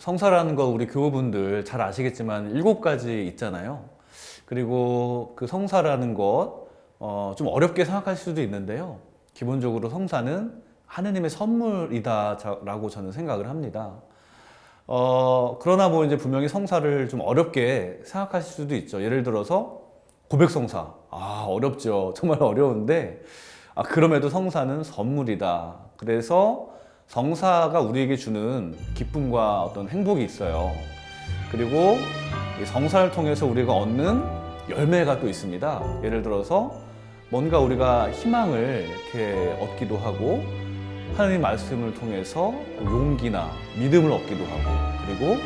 성사라는 거 우리 교우분들 잘 아시겠지만 7가지 있잖아요. 그리고 그 성사라는 것, 좀 어렵게 생각하실 수도 있는데요. 기본적으로 성사는 하느님의 선물이다 라고 저는 생각을 합니다. 그러나 뭐 이제 분명히 성사를 좀 어렵게 생각하실 수도 있죠. 예를 들어서 고백성사. 어렵죠. 정말 어려운데, 그럼에도 성사는 선물이다. 그래서 성사가 우리에게 주는 기쁨과 어떤 행복이 있어요. 그리고 이 성사를 통해서 우리가 얻는 열매가 또 있습니다. 예를 들어서 뭔가 우리가 희망을 이렇게 얻기도 하고, 하나님 말씀을 통해서 용기나 믿음을 얻기도 하고, 그리고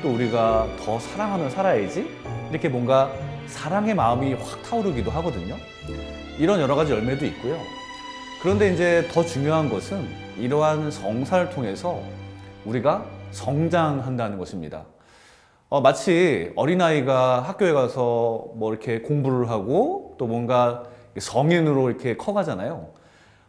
또 우리가 더 사랑하며 살아야지, 이렇게 뭔가 사랑의 마음이 확 타오르기도 하거든요. 이런 여러 가지 열매도 있고요. 그런데 이제 더 중요한 것은 이러한 성사를 통해서 우리가 성장한다는 것입니다. 마치 어린아이가 학교에 가서 뭐 이렇게 공부를 하고 또 뭔가 성인으로 이렇게 커가잖아요.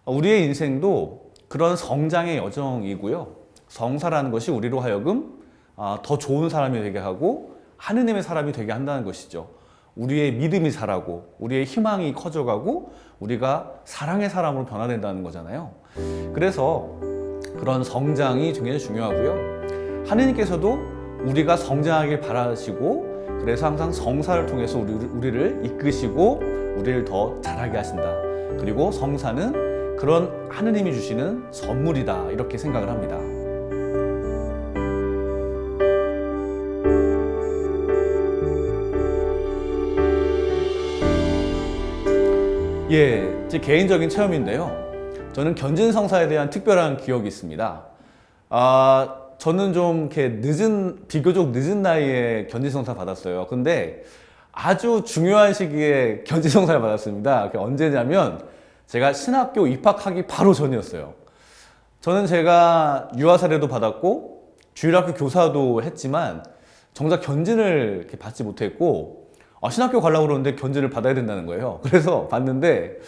우리의 인생도 그런 성장의 여정이고요. 성사라는 것이 우리로 하여금 더 좋은 사람이 되게 하고 하느님의 사람이 되게 한다는 것이죠. 우리의 믿음이 자라고 우리의 희망이 커져가고 우리가 사랑의 사람으로 변화된다는 거잖아요. 그래서 그런 성장이 굉장히 중요하고요. 하느님께서도 우리가 성장하길 바라시고, 그래서 항상 성사를 통해서 우리를 이끄시고 우리를 더 자라게 하신다. 그리고 성사는 그런 하느님이 주시는 선물이다, 이렇게 생각을 합니다. 제 개인적인 체험인데요. 저는 견진성사에 대한 특별한 기억이 있습니다. 저는 좀 이렇게 비교적 늦은 나이에 견진성사 받았어요. 근데 아주 중요한 시기에 견진성사를 받았습니다. 그게 언제냐면 제가 신학교 입학하기 바로 전이었어요. 저는 제가 유아사례도 받았고 주일학교 교사도 했지만 정작 견진을 이렇게 받지 못했고, 신학교 가려고 그러는데 견진을 받아야 된다는 거예요. 그래서 받는데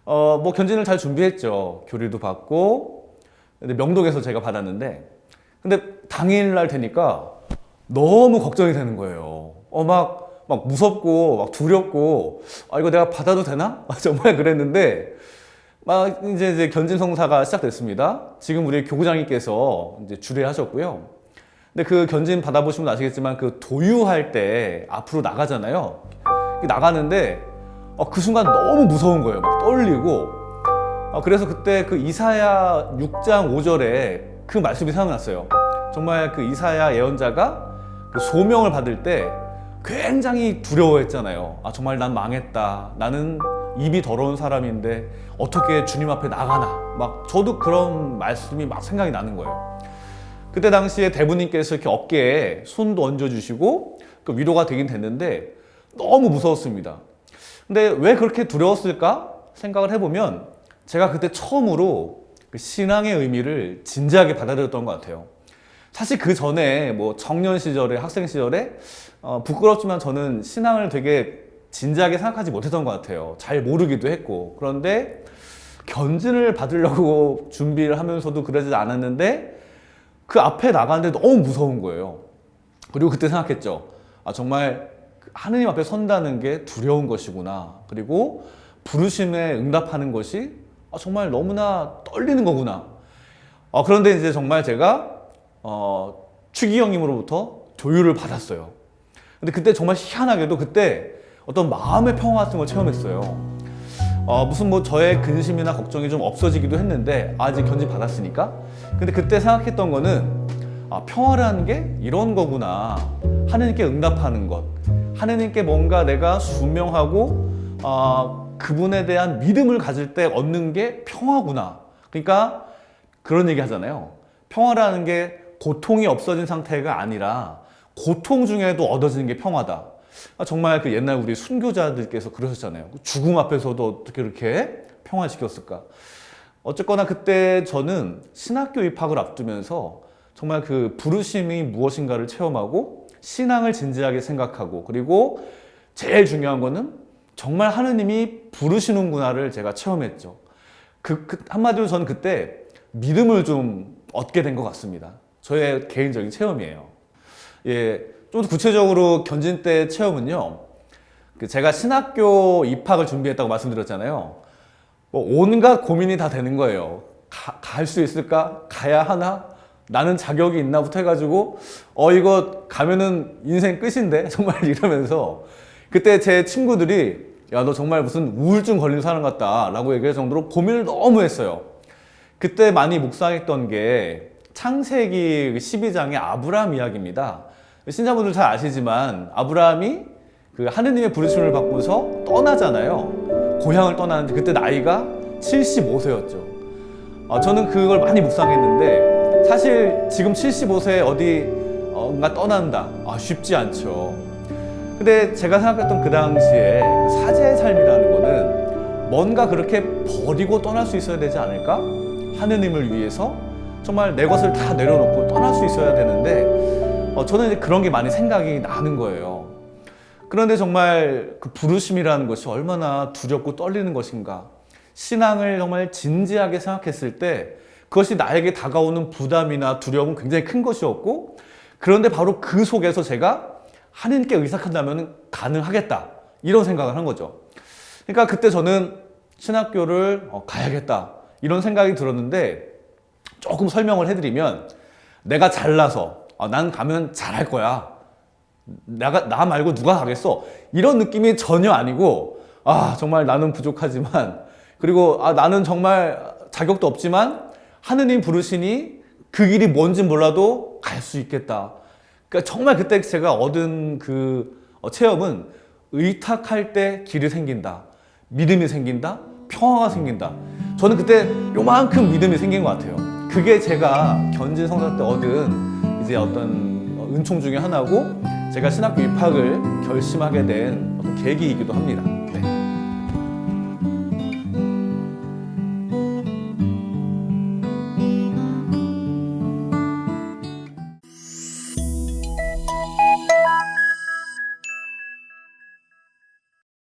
뭐 견진을 잘 준비했죠. 교리도 받고. 근데 명동에서 제가 받았는데, 근데 당일날 되니까 너무 걱정이 되는 거예요. 막 무섭고 막 두렵고, 이거 내가 받아도 되나? 정말 그랬는데, 막 이제 견진성사가 시작됐습니다. 지금 우리 교구장님께서 이제 주례하셨고요. 근데 그 견진 받아보시면 아시겠지만 그 도유할 때 앞으로 나가잖아요. 나가는데 그 순간 너무 무서운 거예요. 막 떨리고. 그래서 그때 그 이사야 6장 5절에 그 말씀이 생각났어요. 정말 그 이사야 예언자가 그 소명을 받을 때 굉장히 두려워했잖아요. 정말 난 망했다. 나는 입이 더러운 사람인데 어떻게 주님 앞에 나가나. 막 저도 그런 말씀이 막 생각이 나는 거예요. 그때 당시에 대부님께서 이렇게 어깨에 손도 얹어주시고 그 위로가 되긴 됐는데 너무 무서웠습니다. 근데 왜 그렇게 두려웠을까 생각을 해보면 제가 그때 처음으로 그 신앙의 의미를 진지하게 받아들였던 것 같아요. 사실 그 전에 뭐 청년 시절에, 학생 시절에 부끄럽지만 저는 신앙을 되게 진지하게 생각하지 못했던 것 같아요. 잘 모르기도 했고. 그런데 견진을 받으려고 준비를 하면서도 그러지 않았는데 그 앞에 나가는데 너무 무서운 거예요. 그리고 그때 생각했죠. 정말 하느님 앞에 선다는 게 두려운 것이구나. 그리고 부르심에 응답하는 것이 정말 너무나 떨리는 거구나. 그런데 이제 정말 제가 추기경님으로부터 조율을 받았어요. 근데 그때 정말 희한하게도 그때 어떤 마음의 평화 같은 걸 체험했어요. 무슨 뭐 저의 근심이나 걱정이 좀 없어지기도 했는데 이제 견진 받았으니까. 근데 그때 생각했던 거는 평화라는 게 이런 거구나. 하느님께 응답하는 것, 하느님께 뭔가 내가 순명하고 그분에 대한 믿음을 가질 때 얻는 게 평화구나. 그러니까 그런 얘기 하잖아요. 평화라는 게 고통이 없어진 상태가 아니라 고통 중에도 얻어지는 게 평화다. 정말 그 옛날 우리 순교자들께서 그러셨잖아요. 죽음 앞에서도 어떻게 이렇게 평화시켰을까. 어쨌거나 그때 저는 신학교 입학을 앞두면서 정말 그 부르심이 무엇인가를 체험하고 신앙을 진지하게 생각하고, 그리고 제일 중요한 거는 정말 하느님이 부르시는구나를 제가 체험했죠. 한마디로 저는 그때 믿음을 좀 얻게 된 것 같습니다. 저의 개인적인 체험이에요. 예, 좀 더 구체적으로 견진 때 체험은요. 제가 신학교 입학을 준비했다고 말씀드렸잖아요. 뭐 온갖 고민이 다 되는 거예요. 갈 수 있을까? 가야 하나? 나는 자격이 있나부터 해가지고 이거 가면은 인생 끝인데? 정말 이러면서 그때 제 친구들이 야, 너 정말 무슨 우울증 걸린 사람 같다 라고 얘기할 정도로 고민을 너무 했어요. 그때 많이 묵상했던 게 창세기 12장의 아브라함 이야기입니다. 신자분들 잘 아시지만 아브라함이 그 하느님의 부르심을 받고서 떠나잖아요. 고향을 떠나는데 그때 나이가 75세였죠. 저는 그걸 많이 묵상했는데 사실 지금 75세에 어디가 떠난다. 쉽지 않죠. 근데 제가 생각했던 그 당시에 그 사제의 삶이라는 거는 뭔가 그렇게 버리고 떠날 수 있어야 되지 않을까? 하느님을 위해서 정말 내 것을 다 내려놓고 떠날 수 있어야 되는데 저는 이제 그런 게 많이 생각이 나는 거예요. 그런데 정말 그 부르심이라는 것이 얼마나 두렵고 떨리는 것인가. 신앙을 정말 진지하게 생각했을 때 그것이 나에게 다가오는 부담이나 두려움은 굉장히 큰 것이었고, 그런데 바로 그 속에서 제가 하느님께 의탁한다면 가능하겠다 이런 생각을 한 거죠. 그러니까 그때 저는 신학교를 가야겠다 이런 생각이 들었는데, 조금 설명을 해드리면 내가 잘나서 난 가면 잘할 거야, 나 말고 누가 가겠어, 이런 느낌이 전혀 아니고 정말 나는 부족하지만, 그리고 나는 정말 자격도 없지만 하느님 부르시니 그 길이 뭔지 몰라도 갈 수 있겠다. 그러니까 정말 그때 제가 얻은 그 체험은 의탁할 때 길이 생긴다, 믿음이 생긴다, 평화가 생긴다. 저는 그때 요만큼 믿음이 생긴 것 같아요. 그게 제가 견진 성사 때 얻은 이제 어떤 은총 중에 하나고, 제가 신학교 입학을 결심하게 된 어떤 계기이기도 합니다.